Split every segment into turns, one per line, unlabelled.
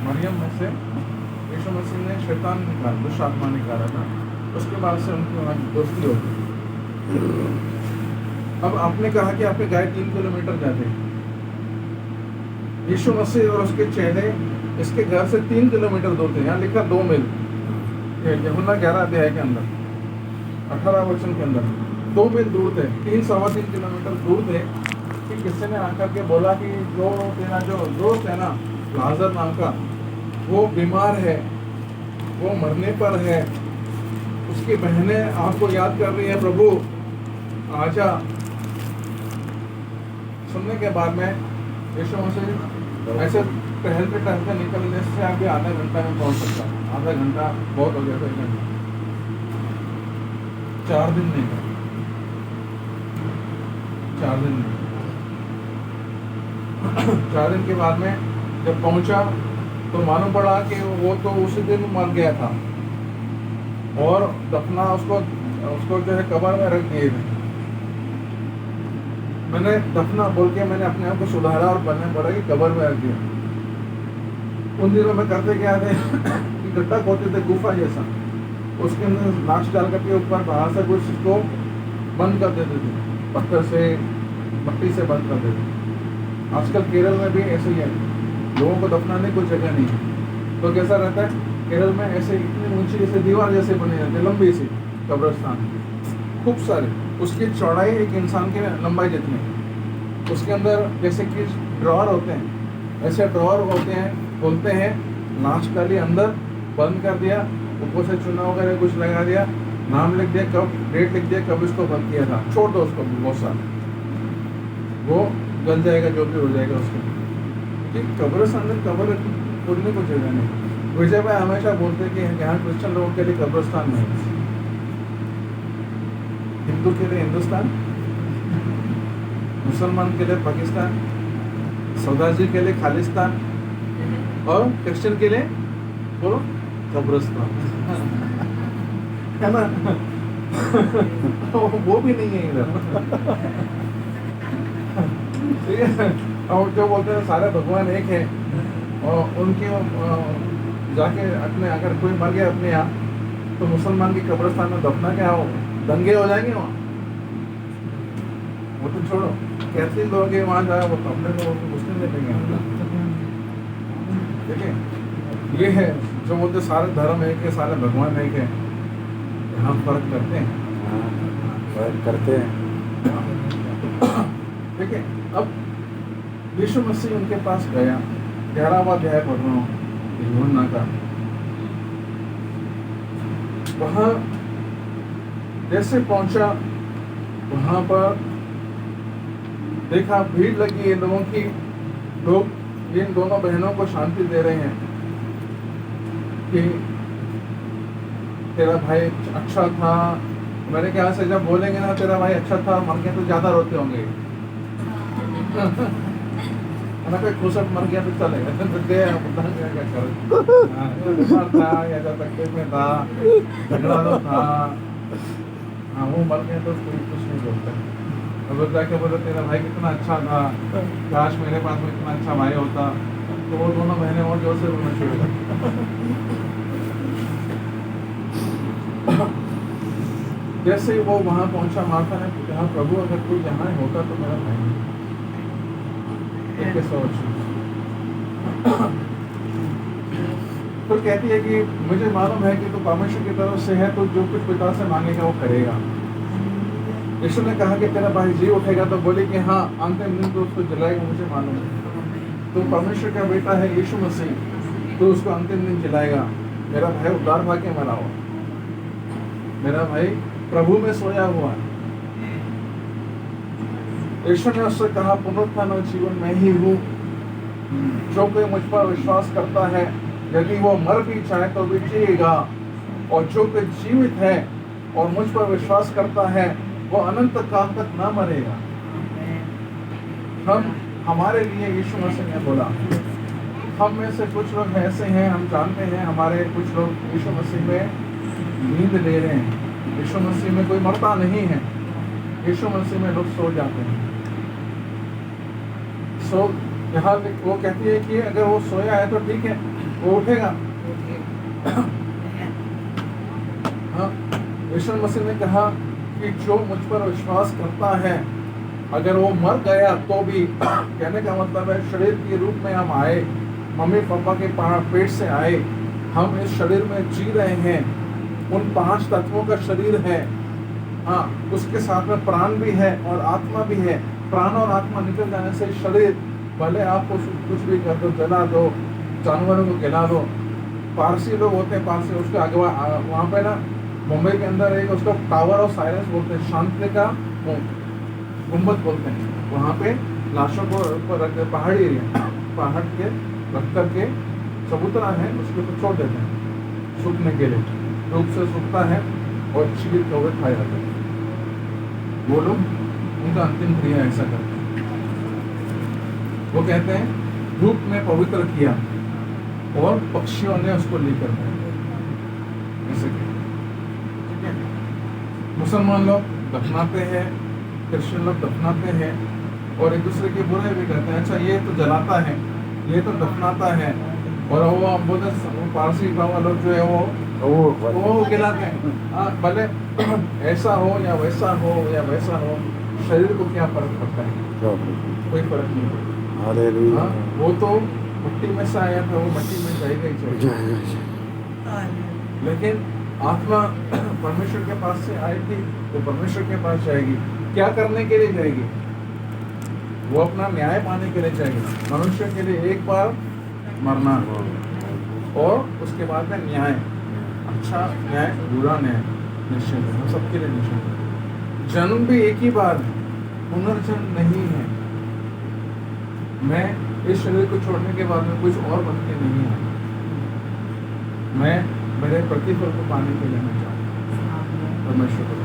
मरियम में से यीशु मसीह ने शैतान निकाला, दुष्ट आत्मा निकाला था। उसके बाद से उनकी वहाँ दोस्ती हो गई। अब आपने कहा कि आपके गाय 3 किलोमीटर जाते, यीशु मसीह और उसके चेले इसके घर से 3 किलोमीटर दूर थे। यहाँ लिखा 2 मील, यूहन्ना 11 अध्याय के अंदर 18 वचन के अंदर 2 मील दूर थे, 3-3.25 किलोमीटर दूर थे। कि किसी ने आकर के बोला कि जो तेरा जो दोस्त है ना लाजर नाम का, वो बीमार है, वो मरने पर है, उसकी बहनें आपको याद कर रही है, प्रभु आजा। सुनने के बाद में यीशु मसीह ऐसे टहलते निकलने से आगे आधा घंटा में पहुंच सकता है। आधा घंटा बहुत हो गया था, 1 घंटा। 4 दिन नहीं गए, 4 दिन नहीं। 4 दिन के बाद में जब पहुंचा तो मालूम पड़ा कि वो तो उसी दिन मर गया था और दफना उसको जो है कब्र में रख दिए थे। मैंने दफना बोल के मैंने अपने आप को सुधारा और बनने पड़ा कि कब्र में रख दिया। उन दिनों में करते क्या थे कि गड्ढा खोदते थे, गुफा जैसा, उसके अंदर लाश डाल करके ऊपर बाहर से कुछ उसको बंद कर देते थे, पत्थर से मट्टी से बंद कर देते। आजकल केरल में भी ऐसे ही है, लोगों को दफनाने कोई जगह नहीं है तो कैसा रहता है केरल में, ऐसे इतनी ऊंची जैसे दीवार जैसे बनी रहती है, लंबी सी कब्रिस्तान, खूब सारे, उसकी चौड़ाई एक इंसान की लंबाई जितनी, उसके अंदर जैसे कि ड्रॉअर होते हैं, ऐसे ड्रॉअर होते हैं, खोलते हैं, लाश डाली अंदर, बंद कर दिया, ऊपर से चूना वगैरह कुछ लगा दिया, नाम लिख दिया, कब डेट लिख दिया, कब इसको बंद किया था, छोड़ दो उसको बहुत सारा, वो गल जाएगा जो भी हो जाएगा उसको। क्योंकि कब्रिस्तान में कब्र खोदने को जगह नहीं। विजय भाई हमेशा बोलते कि यहाँ क्रिश्चियन लोगों के लिए कब्रिस्तान नहीं, हिंदू के लिए हिंदुस्तान, मुसलमान के लिए पाकिस्तान, सौदाजी के लिए खालिस्तान और क्रिश्चियन के लिए बोलो कब्रिस्तान है ना। वो भी नहीं है इधर, ठीक है। और जो बोलते हैं सारे भगवान एक है और उनके जाके अपने अगर कोई मर गया अपने यहाँ तो मुसलमान की कब्रिस्तान में दफना क्या हो, दंगे हो जाएंगे वहाँ। वो तो छोड़ो, कैसे लोग वहाँ जाए, वो अपने लोगों को मुस्लिम ले लेंगे। देखिए ये है जो बोलते सारे धर्म एक है, सारे भगवान एक है, यहाँ फर्क करते हैं,
फर्क करते हैं।
ठीक है। अब यीशु मसीह उनके पास गया, 11वां अध्याय पढ़ रहा हूँ यूहन्ना का। वहाँ जैसे पहुंचा, वहाँ पर देखा भीड़ लगी है लोगों की, लोग इन दोनों बहनों को शांति दे रहे हैं कि तेरा भाई अच्छा था। मेरे ख्याल से जब बोलेंगे ना तेरा भाई अच्छा था, मर गया तो ज्यादा रोते होंगे ना, कोई खुशक मर गया तो चलेगा, क्या करो, बीमार था या जब तकलीफ में था, झगड़ा तो था, हाँ वो मर गया तो कोई कुछ नहीं बोलता। अगर जाके बोले तेरा भाई कितना अच्छा था, काश मेरे पास में इतना अच्छा भाई होता, तो वो दोनों बहनें और जोर से रोना शुरू कर। जैसे ही वो वहाँ पहुंचा, मार्था ने कहा प्रभु अगर कोई यहाँ होता तो मेरा भाई तो कहती है कि मुझे मालूम है कि तू परमेश्वर की तरफ से है, तो जो कुछ पिता से मांगेगा वो करेगा। यीशु ने कहा कि तेरा भाई जी उठेगा, तो बोले कि हाँ अंतिम दिन तो उसको जलाएगा, मुझे मालूम है। तो परमेश्वर का बेटा है यीशु मसीह, तो उसको अंतिम दिन जलाएगा। मेरा भाई उद्धार भाग्य मरा हुआ, मेरा भाई प्रभु में सोया हुआ है। यीशु ने उससे कहा पुनरुत्थान और जीवन मैं ही हूँ, जो कोई मुझ पर विश्वास करता है यदि वो मर भी जाए तो भी जिएगा, और जो कोई जीवित है और मुझ पर विश्वास करता है वो अनंत काल तक ना मरेगा। हमारे लिए यीशु मसीह ने बोला, हम में से कुछ लोग ऐसे हैं, हम जानते हैं हमारे कुछ लोग यीशु मसीह में नींद ले रहे हैं, यीशु मसीह में कोई मरता नहीं है, यीशु मसीह में लोग सो जाते हैं। सो यहाँ वो कहती है कि अगर वो सोया है तो ठीक है, वो उठेगा। हाँ, यीशु मसीह ने कहा कि जो मुझ पर विश्वास करता है, अगर वो मर गया तो भी कहने का मतलब है शरीर के रूप में हम आए, मम्मी पापा के पेट से आए, हम इस शरीर में जी रहे हैं, उन 5 तत्वों का शरीर है। हाँ, उसके साथ में प्राण भी है और आत्मा भी है। प्राण और आत्मा निकल जाने से शरीर, भले आपको कुछ भी कर दो, जला दो, जानवरों को खिला दो। पारसी लोग होते हैं, पारसी उसके आगे वहाँ पे ना मुंबई के अंदर एक उसको टावर ऑफ साइलेंस बोलते हैं, शांति का गुम्बद बोलते हैं। वहाँ पे लाशों को ऊपर रख पहाड़ी एरिया, पहाड़ के रख करके चबूतरा है, उसके ऊपर छोड़ देते हैं सूखने के लिए। धूप से सूखता है और चीड़ कौवे खाए जाते हैं। वो लोग उनका अंतिम क्रिया ऐसा करते हैं। वो कहते हैं धूप में पवित्र किया और पक्षियों ने उसको लेकर गए, ऐसे कहते हैं। ठीक है, मुसलमान लोग दफनाते हैं, क्रिश्चियन लोग दफनाते हैं और एक दूसरे की बुराई भी करते हैं। अच्छा, ये तो जलाता है, ये तो दफनाता है, और वो बोलते पारसी बाबा लोग जो है वो गिलाते हैं। हाँ, भले ऐसा हो या वैसा हो या वैसा हो, शरीर को क्या फर्क पड़ता है? कोई फर्क नहीं पड़ता।
हालेलुया।
हाँ, वो तो मिट्टी में से आया था, वो मिट्टी में जाएगा ही जाएगा। लेकिन आत्मा परमेश्वर के पास से आई थी, तो परमेश्वर के पास जाएगी। क्या करने के लिए जाएगी? वो अपना न्याय पाने के लिए जाएगी। मनुष्य के लिए एक बार मरना और उसके बाद में न्याय, अच्छा न्याय, बुरा न्याय निश्चय है, हम सबके लिए निश्चय है। जन्म भी एक ही बार, पुनर्जन्म नहीं है। मैं इस शरीर को छोड़ने के बाद में कुछ और बन के नहीं है। मैं मेरे प्रतिफल को पाने के लिए मैं चाहूँ परमेश्वर को।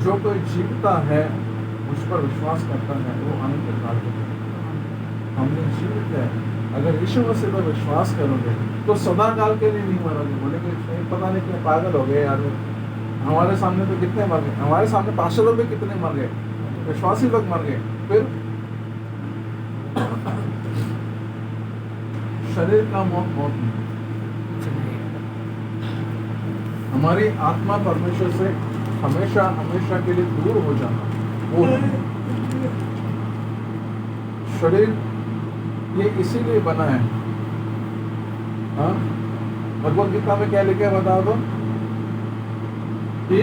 जो कोई जीवता है, मुझ पर विश्वास करता है, वो अनंत काल को हमने जीवित है। अगर यीशु मसीह पर विश्वास करोगे तो सदा काल के लिए नहीं मरोगे। बोले कि पता नहीं क्यों पागल हो गए यार, हमारे सामने तो कितने मर गए, हमारे सामने 500 लोग भी कितने मर गए, विश्वासी लोग मर गए। फिर शरीर का मौत नहीं, हमारी आत्मा परमेश्वर से हमेशा हमेशा के लिए दूर हो जाना, वो है। शरीर ये इसीलिए बना है। हाँ, भगवद गीता में क्या लिखा है बता दो? कि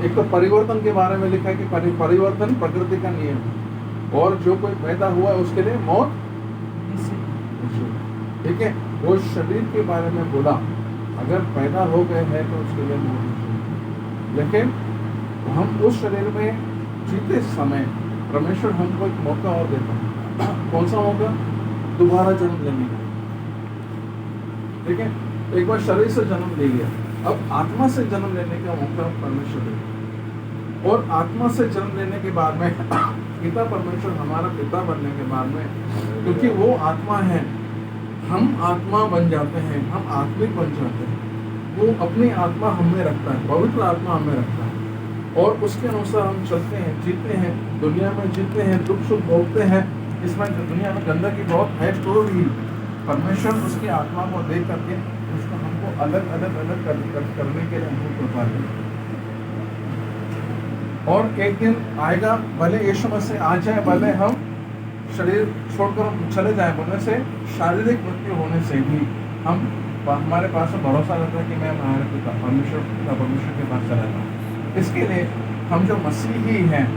एक तो परिवर्तन के बारे में लिखा है कि परिवर्तन प्रकृति का नियम, और जो कोई पैदा हुआ है उसके लिए मौत। ठीक है, वो शरीर के बारे में बोला, अगर पैदा हो गए हैं तो उसके लिए मौत नहीं। लेकिन हम उस शरीर में जीते समय परमेश्वर हमको एक मौका और देता है। कौन सा मौका? दोबारा जन्म लेने का। ठीक है, एक बार शरीर से जन्म ले लिया, अब आत्मा से जन्म लेने का मौका परमेश्वर देता। और आत्मा से जन्म लेने के बाद में पिता परमेश्वर हमारा पिता बनने के बाद में, क्योंकि वो आत्मा है, हम आत्मा बन जाते हैं, हम आत्मिक बन जाते हैं। वो अपनी आत्मा हमें रखता है, पवित्र आत्मा हमें रखता है, और उसके अनुसार हम चलते हैं, जीते हैं, दुनिया में जीते हैं, दुख सुख भोगते हैं। इसमें दुनिया में गंदगी बहुत है, तो भी परमेश्वर उसकी आत्मा को दे करके उसको हमको अलग करने के लिए हमको कृपा देगा। और एक दिन आएगा, भले यीशु मसीह आ जाए, भले हम शरीर छोड़कर चले जाए, बोलने से शारीरिक मृत्यु होने से भी हमारे पास भरोसा रहता है कि मैं हमारे पिता परमेश्वर के पास चला जाऊँ। इसके लिए हम जो मसीही हैं,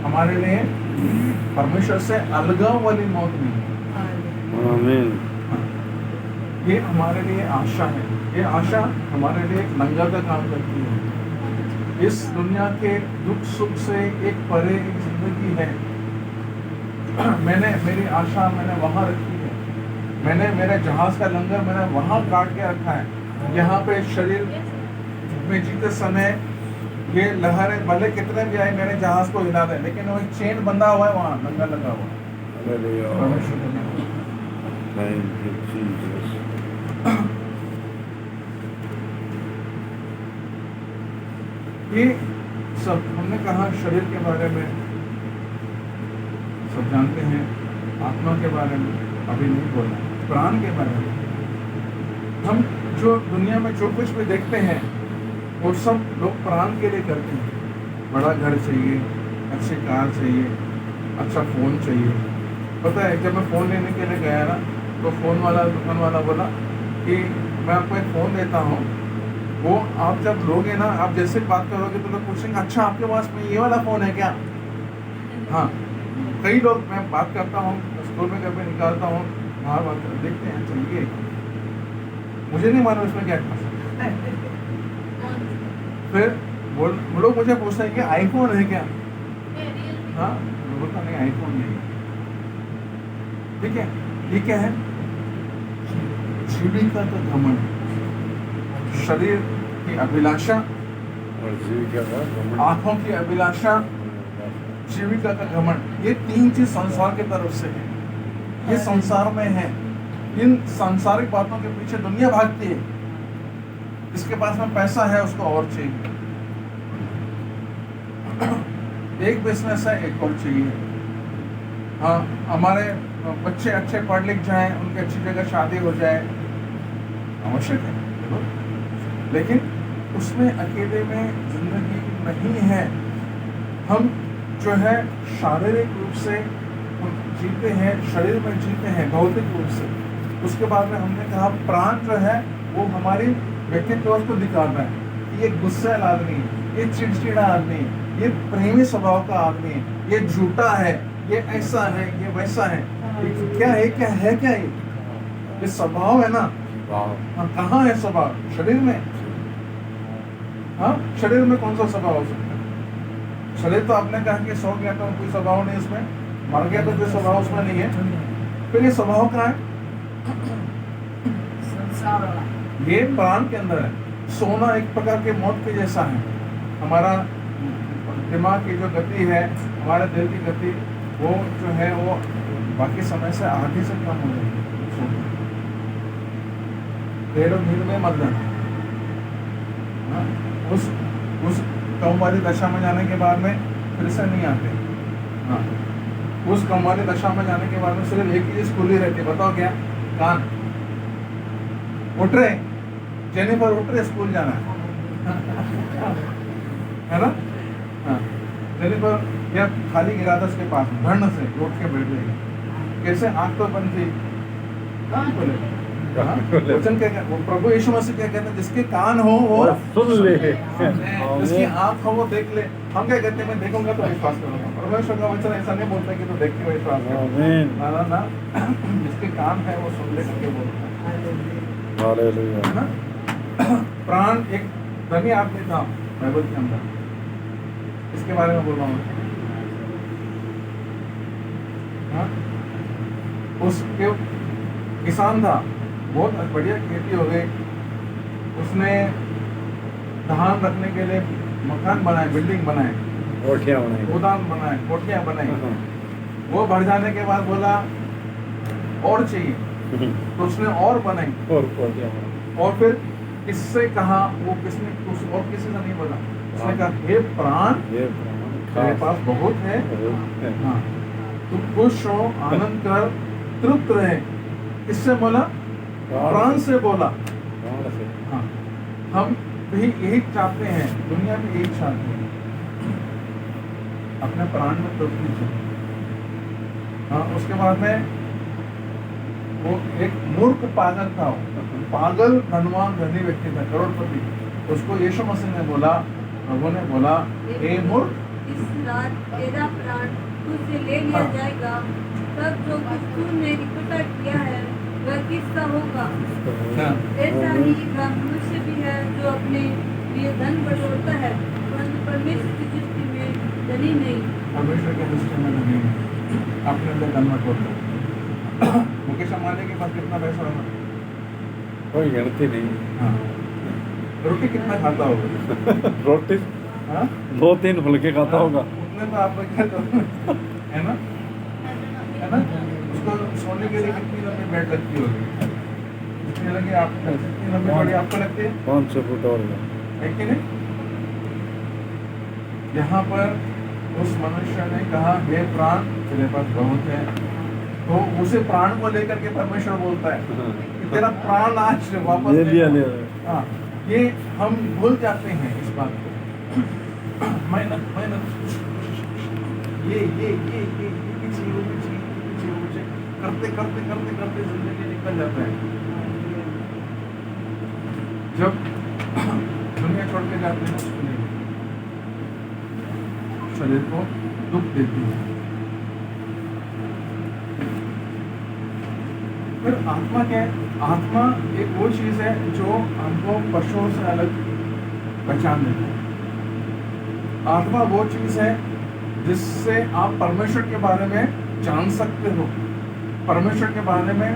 हमारे लिए परमेश्वर से अलगाव वाली मौत नहीं।
आमीन।
ये हमारे लिए आशा है। ये आशा हमारे लिए एक लंगर का काम करती है। इस दुनिया के दुख सुख से एक परे एक जिंदगी है। मेरी आशा मैंने वहाँ रखी है। मैंने मेरे जहाज का लंगर मैंने वहाँ काट के रखा है। यहाँ पे शरीर में जीते समय ये लहरें भले कितने भी आए मेरे जहाज को हिला दे, लेकिन वो एक चेन बंधा हुआ है, वहाँ लंगर लगा हुआ है। ये सब हमने कहा शरीर के बारे में सब जानते हैं। आत्मा के बारे में अभी नहीं बोला, प्राण के बारे में। हम जो दुनिया में जो कुछ भी देखते हैं वो सब लोग प्राण के लिए करते हैं। बड़ा घर चाहिए, अच्छी कार चाहिए, अच्छा फ़ोन चाहिए। पता है जब मैं फ़ोन लेने के लिए गया ना, तो फ़ोन वाला दुकान वाला बोला कि मैं आपको एक फ़ोन देता हूँ, वो आप जब लोगे ना, आप जैसे बात करोगे तो लोग पूछेंगे अच्छा आपके पास में ये वाला फ़ोन है क्या। हाँ, कई लोग, मैं बात करता हूँ स्कूल में कभी निकालता हूँ, हाँ बात देखते हैं चलिए, मुझे नहीं मालूम इसमें क्या खास है। फिर वो लोग मुझे पूछते हैं कि आईफोन है क्या। हाँ, मैं बोलता नहीं आईफोन नहीं है। ठीक है, ये क्या है? जीविका का घमंड, शरीर की अभिलाषा
और जीविका का घमंड,
आंखों की अभिलाषा, जीविका का घमंड, ये तीन चीज संसार की तरफ से है, ये संसार में है। इन सांसारिक बातों के पीछे दुनिया भागती है। जिसके पास में पैसा है उसको और चाहिए, एक बिजनेस है एक और चाहिए। हाँ, हमारे बच्चे अच्छे पढ़ लिख जाएं, उनकी अच्छी जगह शादी हो जाए, आवश्यक है, लेकिन उसमें अकेले में जिंदगी नहीं है। हम जो है शारीरिक रूप से जीते हैं, शरीर में जीते हैं भौतिक रूप से। उसके बाद में हमने कहा प्राण जो है वो हमारी व्यक्तित्व को दिखाता है कि ये गुस्सैल आदमी है, ये चिड़चिड़ा आदमी है, ये प्रेमी स्वभाव का आदमी है, ये झूठा है, ये ऐसा है, ये वैसा है। ये क्या है, क्या है, क्या ये स्वभाव है ना। हाँ, कहाँ है स्वभाव? शरीर में। हाँ, शरीर में कौन सा स्वभाव हो सकता है? शरीर तो आपने कहा कि सो गया तो कोई स्वभाव नहीं उसमें, मर गया तो कोई स्वभाव उसमें नहीं है। फिर ये स्वभाव कहाँ है? ये प्राण के अंदर है। सोना एक प्रकार के मौत के जैसा है। हमारा दिमाग की जो गति है, हमारे दिल की गति, वो जो है वो बाकी समय से आधी से कम हो जाएगी। पेड़ और नींद में मर जाना। हाँ, उस कम वाली दशा में जाने के बाद में फिर से नहीं आते। हाँ, उस कम वाली दशा में जाने के बाद में सिर्फ एक ही चीज खुली रहती है, बताओ क्या? कान। उठ रहे जेनिफर, उठ रहे, स्कूल जाना है ना। हाँ, जेनिफर या खाली गिरा था उसके पास, धड़ से उठ के बैठ गई। कैसे? आंख तो बंद थी, कान खोले। वचन क्या, वो प्रभु यीशु मसीह क्या कहते हैं? जिसके कान हो वो
सुन ले,
जिसकी आंख हो वो देख ले। हम क्या कहते हैं? मैं देखूंगा तो विश्वास करूंगा। परमेश्वर का वचन ऐसा नहीं बोलता कि तो देख के विश्वास कर। ना ना ना, जिसके कान है वो सुन ले करके बोलता है।
हालेलुया।
है ना? प्राण एक धनी आदमी था बाइबल के अंदर, इसके बारे में बोल रहा हूँ। हाँ? उसके किसान था, बहुत बढ़िया खेती हो गई। उसने धान रखने के लिए मकान बनाए, बिल्डिंग बनाए,
कोठियाँ बनाई,
गोदाम बनाए, कोठियाँ बनाई। वो भर जाने के बाद बोला और चाहिए, तो उसने और बनाई
और कोठियाँ बनाई।
और फिर किससे कहा? वो किसने? कुछ और किसी से नहीं बोला। उसने कहा हे प्राण,
ये
तेरे पास बहुत है। हाँ, तू खुश हो, आनंद कर, तृप्त रहे। किससे बोला? प्राण से बोला। हाँ, हम भी यही चाहते हैं, दुनिया में यही चाहते हैं, अपने प्राण में तृप्ति चाहिए। हाँ, उसके बाद में वो एक मूर्ख पागल था, वो पागल धनवान धनी व्यक्ति था, करोड़पति। उसको यीशु मसीह ने बोला, प्रभु ने बोला, हे मूर्ख,
इस रात तेरा प्राण तुझसे ले लिया जाएगा, तब जो कुछ तूने इकट्ठा किया है वह किसका होगा? ऐसा ही वह मनुष्य भी है जो अपने लिए धन बटोरता है, परंतु परमेश्वर की दृष्टि में धनी नहीं।
परमेश्वर की दृष्टि में धनी नहीं, अपने लिए धन बटोरता है। मुकेश अंबानी के पास कितना पैसा होगा?
कोई गिनती नहीं।
हाँ, रोटी कितना खाता होगा?
रोटी
हाँ,
2-3 फुलके खाता होगा।
उतने तो आप क्या तो है ना, है ना। उसको सोने के लिए कितनी लंबी बेड लगती होगी? कितनी लगी आपको? कितनी लंबी बड़ी आपको लगती है?
500 फुट और
है कि नहीं? यहाँ पर उस मनुष्य ने कहा हे प्राण, तेरे पास बहुत है, तो उसे प्राण को लेकर के परमेश्वर बोलता है कि तेरा प्राण आज वापस
ले लिया
ले
ले
लो। हाँ, ये हम भूल जाते हैं इस बात को। मेहनत मेहनत ये पीछे वो पीछे करते करते करते करते जिंदगी निकल जाता है। जब दुनिया छोड़ के जाते हैं उसके लिए शरीर को दुख देती है। फिर आत्मा क्या है? आत्मा एक वो चीज है जो हमको पशुओं से अलग पहचान देती है। आत्मा वो चीज है जिससे आप परमेश्वर के बारे में जान सकते हो, परमेश्वर के बारे में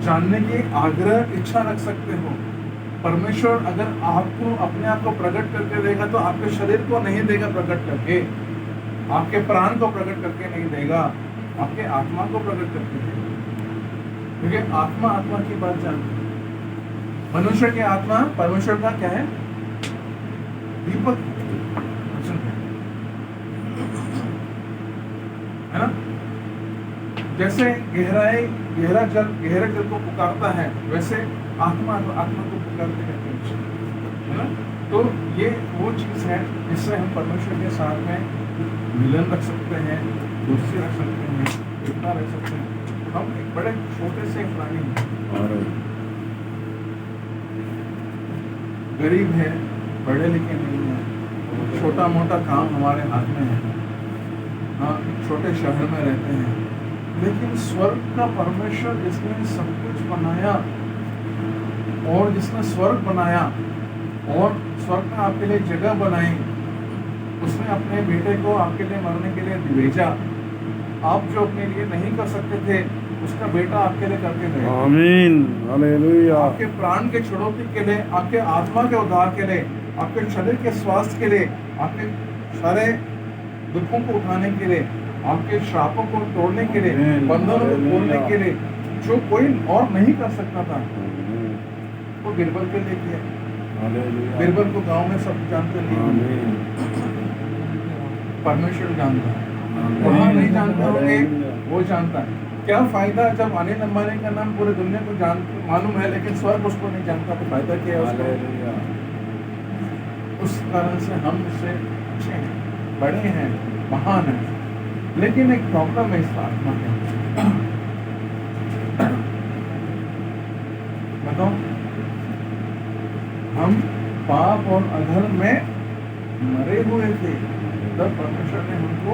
जानने की आग्रह इच्छा रख सकते हो। परमेश्वर अगर आपको अपने आप को प्रकट करके देगा तो आपके शरीर को नहीं देगा प्रकट करके, आपके प्राण को प्रकट करके नहीं देगा, आपके आत्मा को प्रकट करके देगा। क्योंकि आत्मा आत्मा की बात जानती है। मनुष्य की आत्मा परमेश्वर का क्या है? दीपक है ना। जैसे गहरा जल गहरे जल को पुकारता है, वैसे आत्मा आत्मा को पुकारते रहते हैं, है ना। तो ये वो चीज है जिससे हम परमेश्वर के साथ में मिलन रख सकते हैं, दोस्ती रख सकते हैं, एकता रख सकते हैं। हम एक बड़े छोटे से प्राणी हैं, गरीब है, पढ़े लिखे नहीं है, छोटा मोटा काम हमारे हाथ में है, हाँ, छोटे शहर में रहते हैं, लेकिन स्वर्ग का परमेश्वर जिसने सब कुछ बनाया और जिसने स्वर्ग बनाया और स्वर्ग में आपके लिए जगह बनाई, उसने अपने बेटे को आपके लिए मरने के लिए भेजा। आप जो अपने लिए नहीं कर सकते थे उसका बेटा आपके लिए करके गया।
आमीन, हालेलुया।
आपके प्राण के छुड़ौती के लिए, आपके आत्मा के उद्धार के लिए, आपके शरीर के स्वास्थ्य के लिए, आपके सारे दुखों को उठाने के लिए, आपके श्रापों को तोड़ने के लिए, बंधनों को तोड़ने के लिए, जो कोई और नहीं कर सकता था वो बिरबल के लिए किया। बिरबल को गांव में सब जानते नहीं, परमेश्वर जानता है। वहाँ नहीं जानते होंगे, वो जानता है। क्या फायदा जब अनिल अंबानी का नाम पूरे दुनिया को मालूम है लेकिन स्वर्ग उसको नहीं जानता, तो फायदा क्या है उसको? उस कारण से हम उससे अच्छे हैं, बड़े हैं, महान हैं। लेकिन एक प्रॉब्लम है इस आत्मा के, बताओ, हम पाप और अधर्म में मरे हुए थे, तब परमेश्वर ने हमको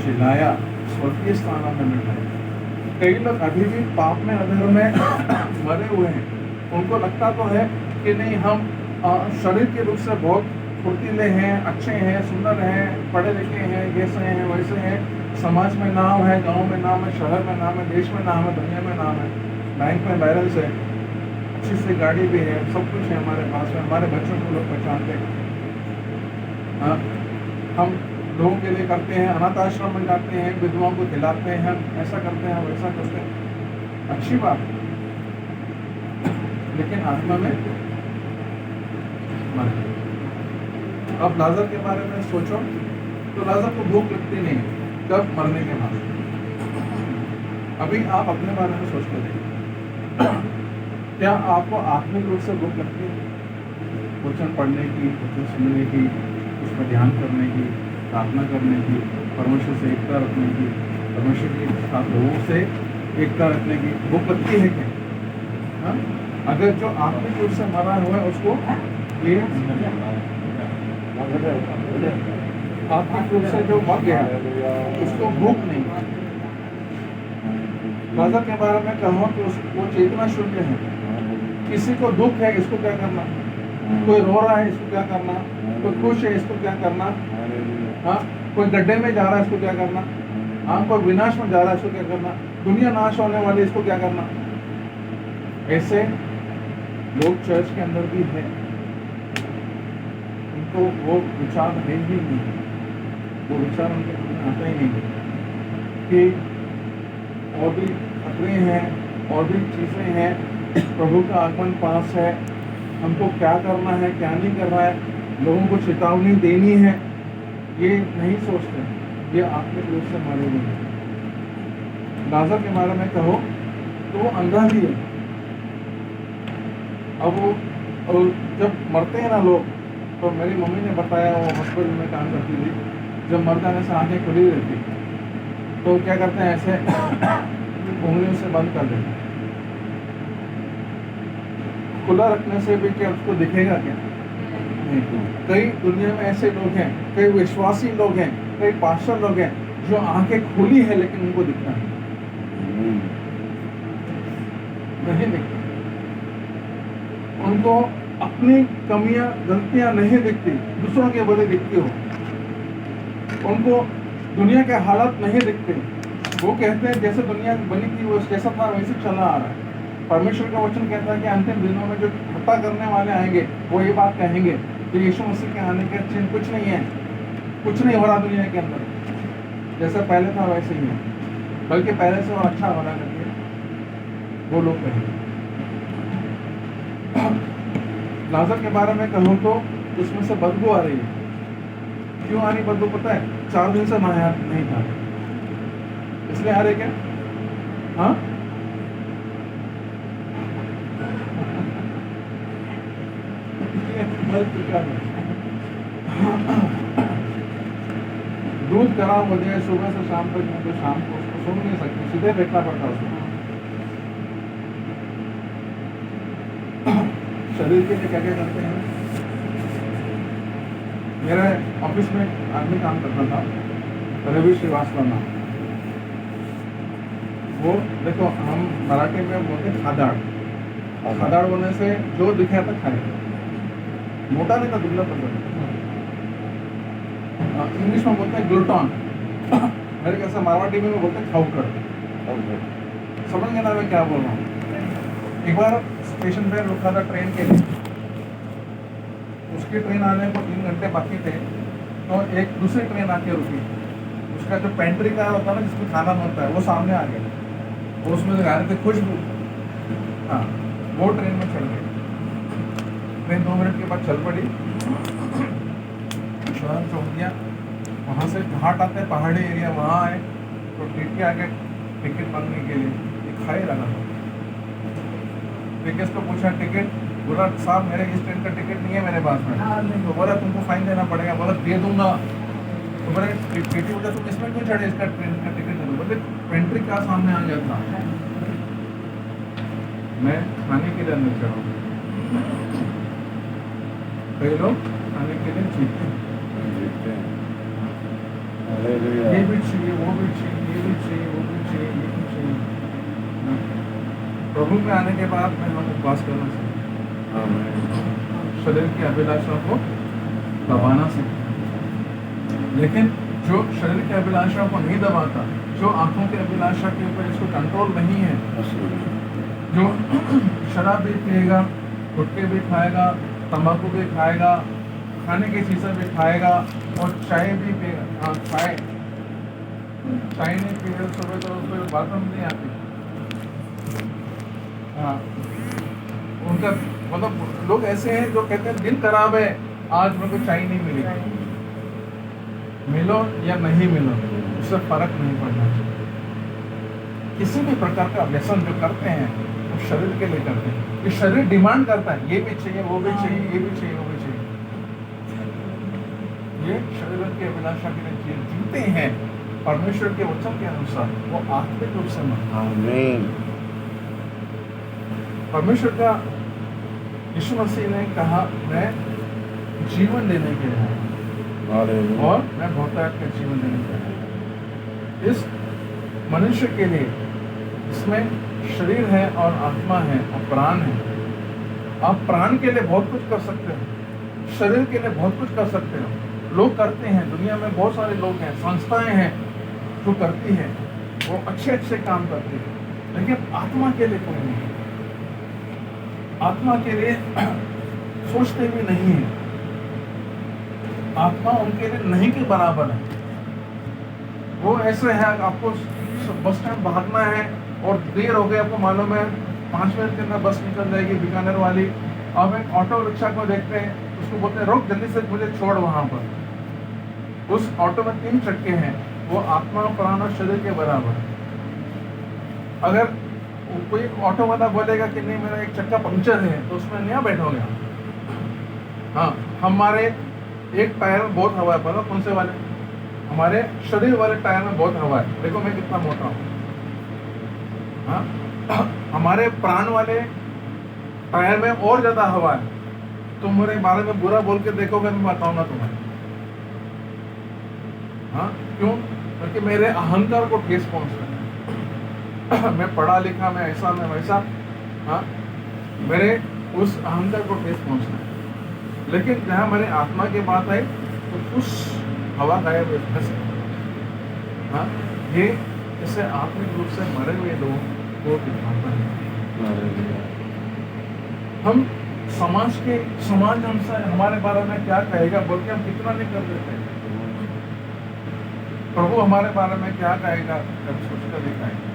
जिलाया, स्वर्गीय स्थान में मिठाया। कई लोग अभी भी पाप में अधर्म में मरे हुए हैं। उनको लगता तो है कि नहीं, हम शरीर के रूप से बहुत फुर्तीले हैं, अच्छे हैं, सुंदर हैं, पढ़े लिखे हैं, ऐसे हैं वैसे हैं, समाज में नाम है, गांव में नाम है, शहर में नाम है, देश में नाम है, दुनिया में नाम है, बैंक में बैलेंस है, अच्छी सी गाड़ी भी है, सब कुछ है हमारे पास में, हमारे बच्चों को लोग पहचानते हैं। हम लोगों के लिए करते हैं, अनाथ आश्रम में जाते हैं, विधवाओं को खिलाते हैं, हम ऐसा करते हैं, वैसा करते हैं, अच्छी बात। लेकिन आत्मा में मर गए। अब लाजर के बारे में सोचो तो लाजर को भूख लगती नहीं, कब? मरने के बाद। अभी आप अपने बारे में सोच कर देखिए, क्या आपको आत्मिक रूप से भूख लगती है? वचन पढ़ने की, वचन सुनने की, उसमें ध्यान करने की, प्रार्थना करने की, परमेश्वर से एकता रखने की, परमेश्वर के साथ लोगों से एकता रखने की भूख लगती है क्या? हाँ? अगर जो आत्मिक रूप से मरा हुआ है उसको ये आत्मिक रूप से जो मर गया उसको भूख नहीं। लाजर के बारे में कहूँ कि वो चेतना शून्य है। किसी को दुख है, इसको क्या करना? कोई रो रहा है, इसको क्या करना? कोई खुश है, इसको क्या करना? हाँ, कोई गड्ढे में जा रहा है, इसको क्या करना? हाँ, कोई विनाश में जा रहा है, इसको क्या करना? दुनिया नाश होने वाली, इसको क्या करना? ऐसे लोग चर्च के अंदर भी है, उनको वो विचार है ही नहीं, वो विचार उनके आता ही नहीं कि और भी खतरे हैं, और भी चीज़ें हैं, प्रभु का आगमन पास है, हमको क्या करना है, क्या नहीं करना है, लोगों को चेतावनी देनी है, ये नहीं सोचते। ये आत्मिक रूप से मरे हुए हैं। लाजर के बारे में कहो तो वो अंधा भी है। अब वो और जब मरते हैं ना लोग, तो मेरी मम्मी ने बताया, वो हॉस्पिटल में काम करती थी, जब मर जाने से आंखें खुली रहती तो क्या करते हैं, ऐसे उंगलियों से बंद कर देते। खुला रखने से भी क्या उसको दिखेगा क्या? नहीं। कई दुनिया में ऐसे लोग हैं, कई विश्वासी लोग हैं, कई पास्टर लोग हैं जो आंखें खुली है लेकिन उनको दिखता नहीं दिखती। उनको अपनी कमियां गलतियां नहीं दिखती, दूसरों के बड़े दिखती हो। उनको दुनिया के हालात नहीं दिखते। वो कहते हैं जैसे दुनिया बनी थी वो जैसा था वैसे चला आ रहा है। परमेश्वर का वचन कहता है कि अंतिम दिनों में जो हत्या करने वाले आएंगे वो ये बात कहेंगे कि यीशु मसीह के आने के चिन्ह कुछ नहीं है, कुछ नहीं हो रहा दुनिया के अंदर, जैसा पहले था वैसे ही है, बल्कि पहले से और अच्छा हो रहा करके वो लोग कहेंगे। लाजर के बारे में कहूँ तो उसमें से बदबू आ रही है। क्यों आ रही बदबू पता है? 4 दिन से नहाया नहीं था, इसलिए आ रही क्या? हाँ, दूध खराब हो जाए सुबह से शाम तक, तो शाम को उसको सुन नहीं सकते, सीधे देखना पड़ता उसको। शरीर के लिए क्या क्या करते हैं? मेरे ऑफिस में आदमी काम करता था, रवि श्रीवास्तव नाम। वो देखो हम मराठी में बोलते खादाड़, खादाड़ बोलने से जो दिखा था खाए, मोटा नहीं था, दुबला पतला। इंग्लिश में बोलते हैं ग्लूटॉन, मेरे कैसे मारवाड़ी में बोलते हैं खाउकर। समझ गए ना मैं क्या बोल रहा हूँ? एक बार स्टेशन पे रुका था ट्रेन के लिए, उसकी ट्रेन आने को 3 घंटे बाकी थे, तो एक दूसरी ट्रेन आके रुकी। उसका जो पेंट्री का होता है ना जिसमें खाना बनता है वो सामने आ गया, और उसमें से गा रहे थे खुशबू। हाँ, वो ट्रेन में चढ़ गई। ट्रेन 2 मिनट के बाद चल पड़ी, शहर चौक गया, वहाँ से घाट आते हैं पहाड़ी एरिया, वहाँ आए तो टीटी आ गए टिकट मांगने के लिए। ये खाई रहा था, टिकट को पूछा टिकट, बोला साहब मेरे इस ट्रेन का टिकट नहीं है मेरे पास में। तो बोला तुमको फाइन देना पड़ेगा। बोला दे दूंगा। तो बोले टीटी बोला तुम इसमें क्यों चढ़े, इसका ट्रेन का टिकट दे दो। बोले पेंट्री का सामने आ गया था, मैं खाने के लिए अंदर चढ़ा। कई लोग खाने के लिए जीते हैं, ये भी चाहिए, वो भी चाहिए, ये भी चाहिए, वो भी चाहिए, ये भी चाहिए। प्रभु में आने के बाद में हम उपवास करना चाहिए, शरीर की अभिलाषा को दबाना सीखें। लेकिन जो शरीर की अभिलाषा को नहीं दबाता, जो आंखों की अभिलाषा के ऊपर इसको कंट्रोल नहीं है, जो शराब भी पिएगा, गुटखे भी खाएगा, तंबाकू भी खाएगा, खाने की चीज़ें भी खाएगा और चाय भी पिएगा। हाँ, चाय नहीं पिएगा सुबह तो उसको बाथरूम नहीं आती। हाँ, उनका मतलब लोग ऐसे हैं जो कहते हैं दिन खराब है, आज मेरे को चाय नहीं मिलेगी। मिलो या नहीं मिलो उससे फर्क नहीं पड़ना चाहिए। किसी भी प्रकार का व्यसन जो करते हैं वो शरीर के लिए करते हैं। ये शरीर डिमांड करता है, ये भी चाहिए, वो भी चाहिए, ये भी चाहिए, वो भी चाहिए। ये शरीर की अभिलाषा के लिए जीते हैं परमेश्वर के वचन के अनुसार, वो आत्मिक रूप से आमीन। परमेश्वर का यीशु मसीह ने कहा मैं जीवन देने के लिए आया और मैं बहुतायत का जीवन देने के लिए आया। इस मनुष्य के लिए इसमें शरीर है और आत्मा है और प्राण है। आप प्राण के लिए बहुत कुछ कर सकते हो, शरीर के लिए बहुत कुछ कर सकते हो। लोग करते हैं, दुनिया में बहुत सारे लोग हैं, संस्थाएं हैं जो करती हैं, वो अच्छे अच्छे काम करती हैं, लेकिन आत्मा के लिए कोई नहीं, आत्मा के लिए सोचते भी नहीं है। आत्मा उनके लिए नहीं के बराबर है। वो ऐसे है, आपको बस स्टैंड भागना है और देर हो गई, आपको मालूम है 5 मिनट के अंदर बस निकल जाएगी बीकानेर वाली। आप एक ऑटो रिक्शा को देखते हैं, उसको बोलते हैं रोक जल्दी से मुझे छोड़ वहां पर। उस ऑटो में 3 चक्के हैं, वो आत्मा प्राण और शरीर के बराबर है। अगर कोई ऑटो वाला बोलेगा कि नहीं मेरा एक चक्का पंक्चर है तो उसमें नहीं बैठोगे। हाँ, हमारे एक टायर में बहुत हवा है, पता कौन से वाले? हमारे शरीर वाले टायर में बहुत हवा है, देखो मैं कितना मोटा हूँ। हाँ, हमारे प्राण वाले टायर में और ज्यादा हवा है। तुम मेरे बारे में बुरा बोल के देखोगे, मैं बताऊंगा तुम्हें। हाँ, क्यों? क्योंकि मेरे अहंकार को ठेस पहुंच रहा है। मैं पढ़ा लिखा, मैं ऐसा, मैं वैसा। हाँ, मेरे उस अहंकार को ठेस पहुंच रहा है। लेकिन जहाँ मेरे आत्मा की बात आई तो उस हवा गायब है। हाँ, ये इसे आत्मिक रूप से मरे हुए लोगों को दिखाता है। हम समाज हमसे हमारे बारे में क्या कहेगा बोल के हम कितना नहीं कर देते। प्रभु हमारे बारे में क्या कहेगा जब सोच कर दिखाएगा।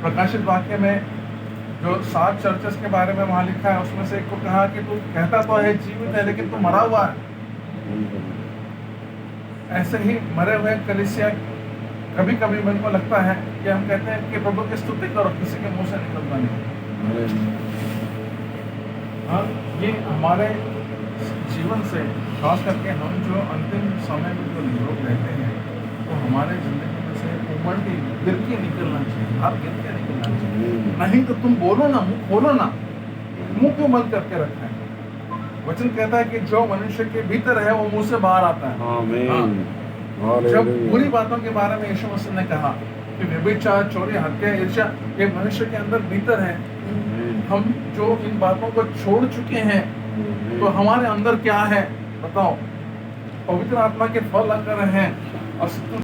प्रकाशित वाक्य में जो 7 चर्चेस के बारे में वहां लिखा है, उसमें से एक को कहा कि तू कहता तो है जीवित है लेकिन तू मरा हुआ है। ऐसे ही मरे हुए कलीसिया कभी कभी मेरे को लगता है कि हम कहते हैं कि प्रभु की स्तुति करो, किसी के मुंह से निकलता नहीं। हाँ, ये हमारे जीवन से खास करके हम जो अंतिम समय में जो लोग रहते हैं तो हमारे जिंदगी में से उमड़ के गिर के निकलना चाहिए। आप गिर के निकलना चाहिए, नहीं तो तुम बोलो ना, मुंह खोलो ना। मुंह क्यों बंद करके रखा है? वचन कहता है कि जो मनुष्य के भीतर है वो मुंह से बाहर आता है। हाँ। जब बुरी बातों के बारे में यीशु मसीह ने कहा कि व्यभिचार, चोरी, हत्या, ईर्ष्या ये मनुष्य के अंदर भीतर है, हम जो इन बातों को छोड़ चुके हैं तो हमारे अंदर क्या है बताओ? पवित्र आत्मा के फल अगर हैं और